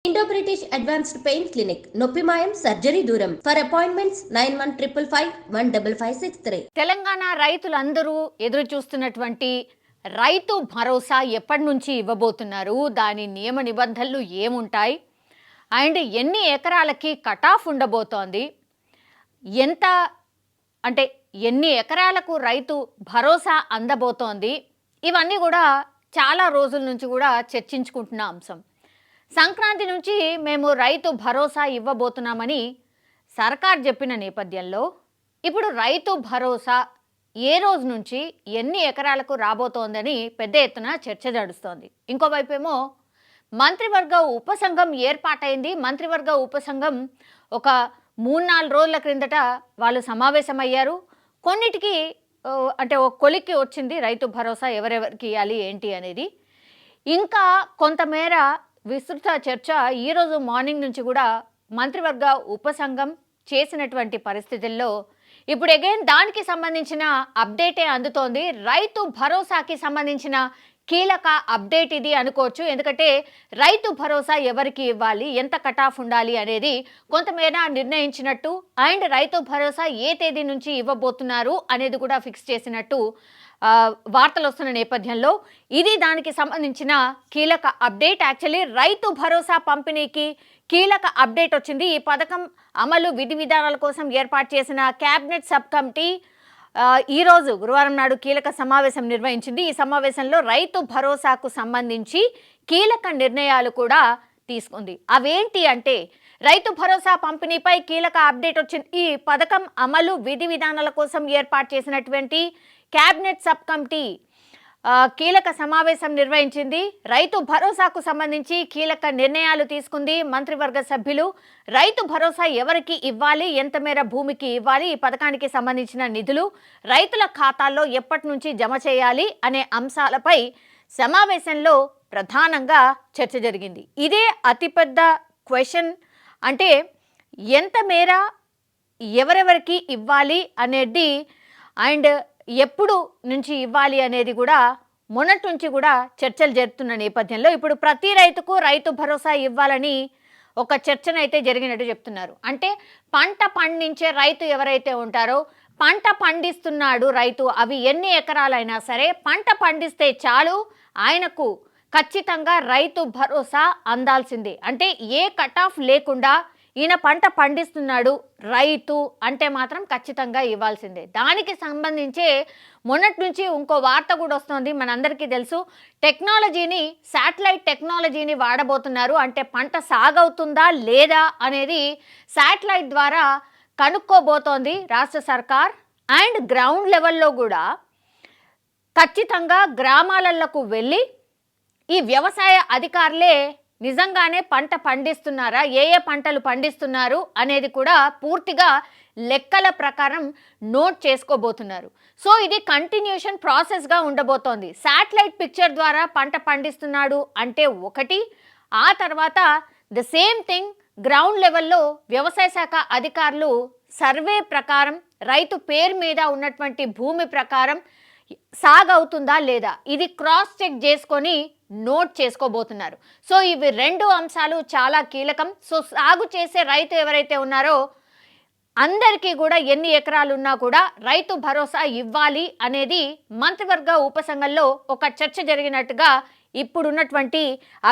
Indo British advanced pain clinic నొప్పి మాయం surgery దూరం ఫర్ అపాయింట్మెంట్స్ 9155515563. తెలంగాణ రైతులందరూ ఎదురు చూస్తున్నటువంటి రైతు భరోసా ఎప్పటి నుంచి ఇవ్వబోతున్నారు, దాని నియమ నిబంధనలు ఏముంటాయి, అండ్ ఎన్ని ఎకరాలకి కట్ ఆఫ్ ఉండబోతోంది, ఎంత అంటే ఎన్ని ఎకరాలకు రైతు భరోసా అందబోతోంది, ఇవన్నీ కూడా చాలా రోజుల నుంచి కూడా చర్చించుకుంటున్న అంశం. సంక్రాంతి నుంచి మేము రైతు భరోసా ఇవ్వబోతున్నామని సర్కార్ చెప్పిన నేపథ్యంలో ఇప్పుడు రైతు భరోసా ఏ రోజు నుంచి ఎన్ని ఎకరాలకు రాబోతోందని పెద్ద ఎత్తున చర్చ నడుస్తోంది. ఇంకోవైపు ఏమో మంత్రివర్గ ఉపసంఘం ఏర్పాటైంది. మంత్రివర్గ ఉపసంఘం ఒక 3-4 రోజుల క్రిందట వాళ్ళు సమావేశమయ్యారు. కొన్నిటికి అంటే ఒక కొలిక్కి వచ్చింది రైతు భరోసా ఎవరెవరికి ఇవ్వాలి ఏంటి అనేది. ఇంకా కొంతమేర విస్తృత చర్చ ఈరోజు మార్నింగ్ నుంచి కూడా మంత్రివర్గ ఉపసంఘం చేసినటువంటి పరిస్థితుల్లో ఇప్పుడు అగైన్ దానికి సంబంధించిన అప్డేటే అందుతోంది. రైతు భరోసాకి సంబంధించిన కీలక అప్డేట్ ఇది అనుకోవచ్చు. ఎందుకంటే రైతు భరోసా ఎవరికి ఇవ్వాలి, ఎంత కట్ ఆఫ్ ఉండాలి అనేది కొంతమేర నిర్ణయించినట్టు, అండ్ రైతు భరోసా ఏ తేదీ నుంచి ఇవ్వబోతున్నారు అనేది కూడా ఫిక్స్ చేసినట్టు వార్తలు వస్తున్న నేపథ్యంలో ఇది దానికి సంబంధించిన కీలక అప్డేట్. యాక్చువల్లీ రైతు భరోసా పంపిణీకి కీలక అప్డేట్ వచ్చింది. ఈ పథకం అమలు విధి విధానాల కోసం ఏర్పాటు చేసిన క్యాబినెట్ సబ్ కమిటీ ఈరోజు గురువారం నాడు కీలక సమావేశం నిర్వహించింది. ఈ సమావేశంలో రైతు భరోసాకు సంబంధించి కీలక నిర్ణయాలు కూడా తీసుకుంది. అవేంటి అంటే రైతు భరోసా పంపిణీపై కీలక అప్డేట్ వచ్చింది. ఈ పథకం అమలు విధి విధానాల కోసం ఏర్పాటు చేసినటువంటి క్యాబినెట్ సబ్ కమిటీ కీలక సమావేశం నిర్వహించింది. రైతు భరోసాకు సంబంధించి కీలక నిర్ణయాలు తీసుకుంది. మంత్రివర్గ సభ్యులు రైతు భరోసా ఎవరికి ఇవ్వాలి, ఎంత మేర భూమికి ఇవ్వాలి, ఈ పథకానికి సంబంధించిన నిధులు రైతుల ఖాతాల్లో ఎప్పటి నుంచి జమ చేయాలి అనే అంశాలపై సమావేశంలో ప్రధానంగా చర్చ జరిగింది. ఇదే అతిపెద్ద క్వశ్చన్. అంటే ఎంత మేర ఎవరెవరికి ఇవ్వాలి అనేది అండ్ ఎప్పుడు నుంచి ఇవ్వాలి అనేది కూడా మొన్నటి నుంచి కూడా చర్చలు జరుపుతున్న నేపథ్యంలో ఇప్పుడు ప్రతి రైతుకు రైతు భరోసా ఇవ్వాలని ఒక చర్చనైతే జరిగినట్టు చెప్తున్నారు. అంటే పంట పండించే రైతు ఎవరైతే ఉంటారో, పంట పండిస్తున్నాడు రైతు, అవి ఎన్ని ఎకరాలైనా సరే పంట పండిస్తే చాలు ఆయనకు ఖచ్చితంగా రైతు భరోసా అందాల్సిందే. అంటే ఏ కట్ ఆఫ్ లేకుండా ఈయన పంట పండిస్తున్నాడు రైతు అంటే మాత్రం ఖచ్చితంగా ఇవ్వాల్సిందే. దానికి సంబంధించే మొన్నటి నుంచి ఇంకో వార్త కూడా వస్తుంది. మనందరికీ తెలుసు, టెక్నాలజీని, శాటిలైట్ టెక్నాలజీని వాడబోతున్నారు. అంటే పంట సాగవుతుందా లేదా అనేది శాటిలైట్ ద్వారా కనుక్కోబోతోంది రాష్ట్ర సర్కార్. అండ్ గ్రౌండ్ లెవెల్లో కూడా ఖచ్చితంగా గ్రామాలకు వెళ్ళి ఈ వ్యవసాయ అధికారులే నిజంగానే పంట పండిస్తున్నారా, ఏ ఏ పంటలు పండిస్తున్నారు అనేది కూడా పూర్తిగా లెక్కల ప్రకారం నోట్ చేసుకోబోతున్నారు. సో ఇది కంటిన్యూషన్ ప్రాసెస్గా ఉండబోతోంది. శాటిలైట్ పిక్చర్ ద్వారా పంట పండిస్తున్నాడు అంటే ఒకటి, ఆ తర్వాత ద సేమ్ థింగ్ గ్రౌండ్ లెవెల్లో వ్యవసాయ శాఖ అధికారులు సర్వే ప్రకారం రైతు పేరు మీద ఉన్నటువంటి భూమి ప్రకారం సాగవుతుందా లేదా ఇది క్రాస్ చెక్ చేసుకొని నోట్ చేసుకోబోతున్నారు. సో ఇవి 2 అంశాలు చాలా కీలకం. సో సాగు చేసే రైతు ఎవరైతే ఉన్నారో అందరికీ కూడా ఎన్ని ఎకరాలు ఉన్నా కూడా రైతు భరోసా ఇవ్వాలి అనేది మంత్రివర్గ ఉపసంఘంలో ఒక చర్చ జరిగినట్టుగా ఇప్పుడున్నటువంటి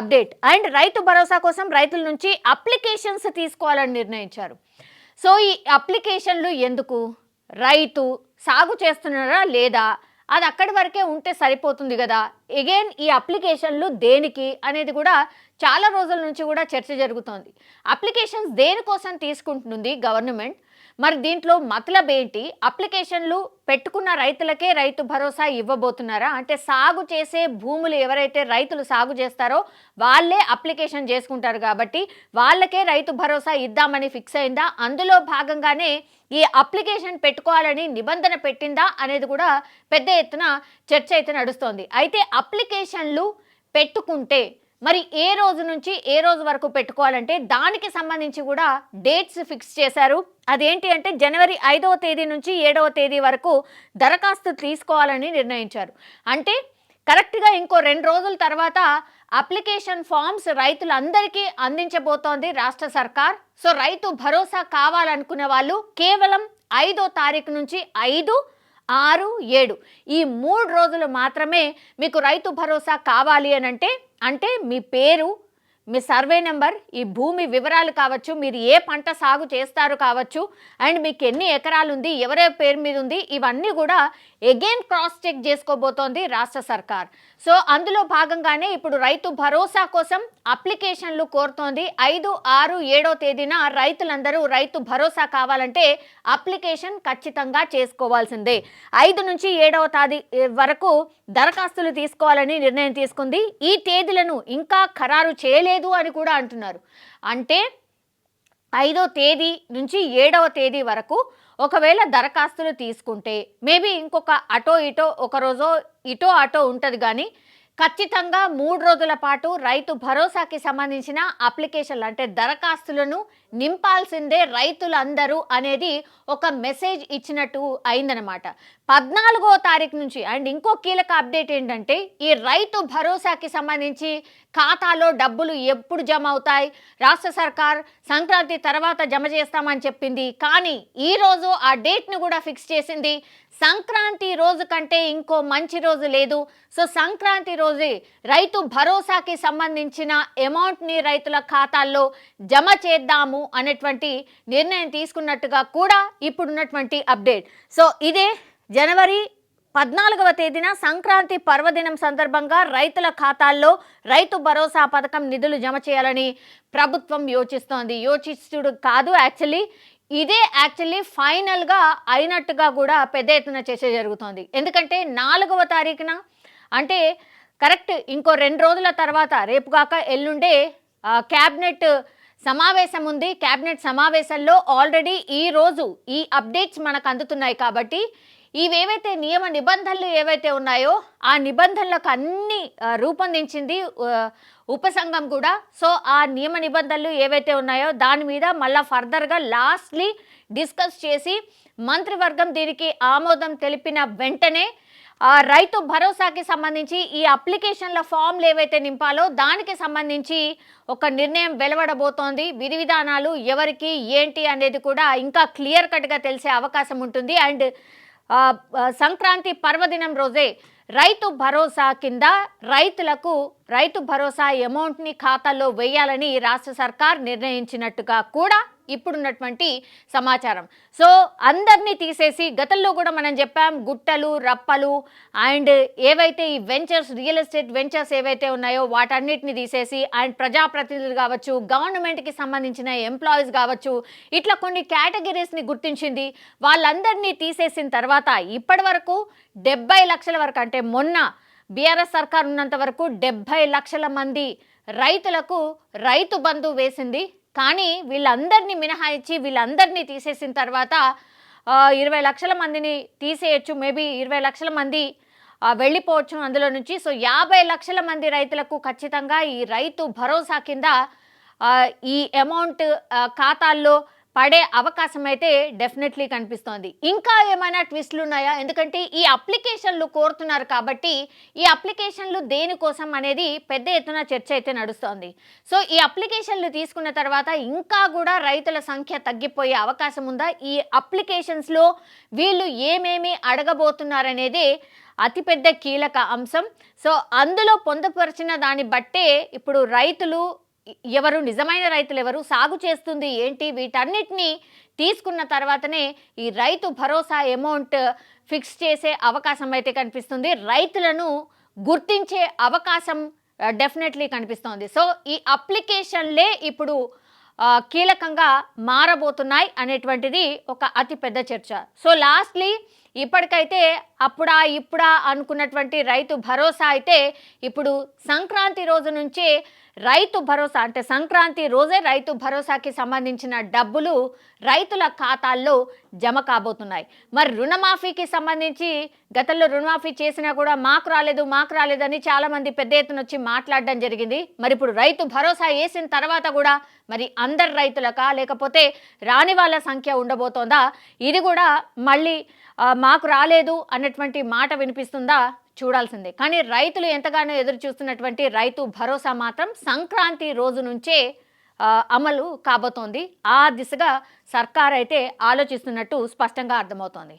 అప్డేట్. అండ్ రైతు భరోసా కోసం రైతుల నుంచి అప్లికేషన్స్ తీసుకోవాలని నిర్ణయించారు. సో ఈ అప్లికేషన్లు ఎందుకు, రైతు సాగు చేస్తున్నారా లేదా అది అక్కడి వరకే ఉంటే సరిపోతుంది కదా, అగైన్ ఈ అప్లికేషన్లు దేనికి అనేది కూడా చాలా రోజుల నుంచి కూడా చర్చ జరుగుతోంది. అప్లికేషన్స్ దేనికోసం తీసుకుంటుంది గవర్నమెంట్, మరి దీంట్లో మతలబ్ ఏంటి, అప్లికేషన్లు పెట్టుకున్న రైతులకే రైతు భరోసా ఇవ్వబోతున్నారా, అంటే సాగు చేసే భూములు ఎవరైతే రైతులు సాగు చేస్తారో వాళ్ళే అప్లికేషన్ చేసుకుంటారు కాబట్టి వాళ్ళకే రైతు భరోసా ఇద్దామని ఫిక్స్ అయిందా, అందులో భాగంగానే ఈ అప్లికేషన్ పెట్టుకోవాలని నిబంధన పెట్టిందా అనేది కూడా పెద్ద ఎత్తున చర్చ అయితే నడుస్తోంది. అయితే అప్లికేషన్లు పెట్టుకుంటే మరి ఏ రోజు నుంచి ఏ రోజు వరకు పెట్టుకోవాలంటే దానికి సంబంధించి కూడా డేట్స్ ఫిక్స్ చేశారు. అదేంటి అంటే జనవరి 5వ తేదీ నుంచి 7వ తేదీ వరకు దరఖాస్తు తీసుకోవాలని నిర్ణయించారు. అంటే కరెక్ట్గా ఇంకో 2 రోజుల తర్వాత అప్లికేషన్ ఫామ్స్ రైతులందరికీ అందించబోతోంది రాష్ట్ర సర్కార్. సో రైతు భరోసా కావాలనుకునే వాళ్ళు కేవలం 5వ తారీఖు నుంచి 5, 6, 7 ఈ 3 రోజులు మాత్రమే మీకు రైతు భరోసా కావాలి అని అంటే మీ పేరు, మీ సర్వే నెంబర్, ఈ భూమి వివరాలు కావచ్చు, మీరు ఏ పంట సాగు చేస్తారు కావచ్చు, అండ్ మీకు ఎన్ని ఎకరాలు ఉంది, ఎవరి పేరు మీద ఉంది, ఇవన్నీ కూడా అగైన్ క్రాస్ చెక్ చేసుకోబోతోంది రాష్ట్ర సర్కార్. సో అందులో భాగంగానే ఇప్పుడు రైతు భరోసా కోసం అప్లికేషన్లు కోరుతోంది. 5, 6, 7వ తేదీన రైతులందరూ రైతు భరోసా కావాలంటే అప్లికేషన్ ఖచ్చితంగా చేసుకోవాల్సిందే. 5 నుంచి 7వ తేదీ వరకు దరఖాస్తులు తీసుకోవాలని నిర్ణయం తీసుకుంది. ఈ తేదీలను ఇంకా ఖరారు చేయలేదు అని కూడా అంటున్నారు. అంటే 5వ తేదీ నుంచి 7వ తేదీ వరకు ఒకవేళ దరఖాస్తులు తీసుకుంటే మేబీ ఇంకొక అటో ఇటో ఒక రోజో ఇటో అటో ఉంటుంది, కానీ ఖచ్చితంగా 3 రోజుల పాటు రైతు భరోసాకి సంబంధించిన అప్లికేషన్లు అంటే దరఖాస్తులను నింపాల్సిందే రైతులందరూ అనేది ఒక మెసేజ్ ఇచ్చినట్టు అయిందనమాట. 14వ తారీఖు నుంచి అండ్ ఇంకో కీలక అప్డేట్ ఏంటంటే ఈ రైతు భరోసాకి సంబంధించి ఖాతాలో డబ్బులు ఎప్పుడు జమ అవుతాయి, రాష్ట్ర సర్కార్ సంక్రాంతి తర్వాత జమ చేస్తామని చెప్పింది, కానీ ఈరోజు ఆ డేట్ను కూడా ఫిక్స్ చేసింది. సంక్రాంతి రోజు కంటే ఇంకో మంచి రోజు లేదు. సో సంక్రాంతి రోజే రైతు భరోసాకి సంబంధించిన అమౌంట్ని రైతుల ఖాతాల్లో జమ చేద్దాము అనేటువంటి నిర్ణయం తీసుకున్నట్టుగా కూడా ఇప్పుడున్నటువంటి అప్డేట్. సో ఇదే జనవరి 14వ తేదీన సంక్రాంతి పర్వదినం సందర్భంగా రైతుల ఖాతాల్లో రైతు భరోసా పథకం నిధులు జమ చేయాలని ప్రభుత్వం యోచిస్తోంది. యోచిస్తుడు కాదు, ఇదే ఫైనల్గా అయినట్టుగా కూడా పెద్ద ఎత్తున చర్చ జరుగుతోంది. ఎందుకంటే 4వ తారీఖున అంటే కరెక్ట్ ఇంకో 2 రోజుల తర్వాత రేపు కాక ఎల్లుండే క్యాబినెట్ సమావేశం ఉంది. క్యాబినెట్ సమావేశంలో ఆల్రెడీ ఈరోజు ఈ అప్డేట్స్ మనకు అందుతున్నాయి. కాబట్టి ఇవేవైతే నియమ నిబంధనలు ఏవైతే ఉన్నాయో ఆ నిబంధనలకు అన్ని రూపొందించింది ఉపసంఘం కూడా. సో ఆ నియమ నిబంధనలు ఏవైతే ఉన్నాయో దాని మీద మళ్ళీ ఫర్దర్గా లాస్ట్లీ డిస్కస్ చేసి మంత్రివర్గం దీనికి ఆమోదం తెలిపిన వెంటనే రైతు భరోసాకి సంబంధించి ఈ అప్లికేషన్ల ఫామ్లు ఏవైతే నింపాలో దానికి సంబంధించి ఒక నిర్ణయం వెలువడబోతోంది. విధి విధానాలు ఎవరికి ఏంటి అనేది కూడా ఇంకా క్లియర్ కట్గా తెలిసే అవకాశం ఉంటుంది. అండ్ సంక్రాంతి పర్వదినం రోజే రైతు భరోసా కింద రైతులకు రైతు భరోసా అమౌంట్ని ఖాతాల్లో వేయాలని రాష్ట్ర సర్కార్ నిర్ణయించినట్టుగా కూడా ఇప్పుడున్నటువంటి సమాచారం. సో అందరినీ తీసేసి గతంలో కూడా మనం చెప్పాం గుట్టలు రప్పలు అండ్ ఏవైతే ఈ వెంచర్స్ రియల్ ఎస్టేట్ వెంచర్స్ ఏవైతే ఉన్నాయో వాటన్నిటిని తీసేసి అండ్ ప్రజాప్రతినిధులు కావచ్చు, గవర్నమెంట్కి సంబంధించిన ఎంప్లాయీస్ కావచ్చు, ఇట్లా కొన్ని కేటగిరీస్ని గుర్తించింది. వాళ్ళందరినీ తీసేసిన తర్వాత ఇప్పటి వరకు 70 లక్షల వరకు అంటే మొన్న బీఆర్ఎస్ సర్కార్ ఉన్నంత వరకు 70 లక్షల మంది రైతులకు రైతు బంధు వేసింది. కానీ వీళ్ళందరినీ మినహాయించి వీళ్ళందరినీ తీసేసిన తర్వాత 20 లక్షల మందిని తీసేయచ్చు, మేబీ 20 లక్షల మంది వెళ్ళిపోవచ్చు అందులో నుంచి. సో 50 లక్షల మంది రైతులకు ఖచ్చితంగా ఈ రైతు భరోసా కింద ఈ అమౌంట్ ఖాతాల్లో పడే అవకాశం అయితే డెఫినెట్లీ కనిపిస్తోంది. ఇంకా ఏమైనా ట్విస్ట్లు ఉన్నాయా? ఎందుకంటే ఈ అప్లికేషన్లు కోరుతున్నారు కాబట్టి ఈ అప్లికేషన్లు దేనికోసం అనేది పెద్ద ఎత్తున చర్చ అయితే నడుస్తోంది. సో ఈ అప్లికేషన్లు తీసుకున్న తర్వాత ఇంకా కూడా రైతుల సంఖ్య తగ్గిపోయే అవకాశం ఉందా? ఈ అప్లికేషన్స్లో వీళ్ళు ఏమేమి అడగబోతున్నారనేది అతిపెద్ద కీలక అంశం. సో అందులో పొందుపరిచిన దాన్ని బట్టే ఇప్పుడు రైతులు ఎవరు, నిజమైన రైతులు ఎవరు, సాగు చేస్తుంది ఏంటి, వీటన్నిటినీ తీసుకున్న తర్వాతనే ఈ రైతు భరోసా అమౌంట్ ఫిక్స్ చేసే అవకాశం అయితే కనిపిస్తుంది. రైతులను గుర్తించే అవకాశం డెఫినెట్లీ కనిపిస్తోంది. సో ఈ అప్లికేషన్లే ఇప్పుడు కీలకంగా మారబోతున్నాయి అనేటువంటిది ఒక అతిపెద్ద చర్చ. సో లాస్ట్లీ ఇప్పటికైతే అప్పుడా ఇప్పుడా అనుకున్నటువంటి రైతు భరోసా అయితే ఇప్పుడు సంక్రాంతి రోజు నుంచే రైతు భరోసా అంటే సంక్రాంతి రోజే రైతు భరోసాకి సంబంధించిన డబ్బులు రైతుల ఖాతాల్లో జమ కాబోతున్నాయి. మరి రుణమాఫీకి సంబంధించి గతంలో రుణమాఫీ చేసినా కూడా మాకు రాలేదని చాలామంది పెద్ద ఎత్తున వచ్చి మాట్లాడడం జరిగింది. మరి ఇప్పుడు రైతు భరోసా వేసిన తర్వాత కూడా మరి అందరు రైతులకా లేకపోతే రాని వాళ్ళ సంఖ్య ఉండబోతోందా? ఇది కూడా మళ్ళీ మాకు రాలేదు అన్నటువంటి మాట వినిపిస్తుందా? చూడాల్సిందే. కానీ రైతులు ఎంతగానో ఎదురు చూస్తున్నటువంటి రైతు భరోసా మాత్రం సంక్రాంతి రోజు నుంచే అమలు కాబోతోంది. ఆ దిశగా సర్కార్ అయితే ఆలోచిస్తున్నట్టు స్పష్టంగా అర్థమవుతోంది.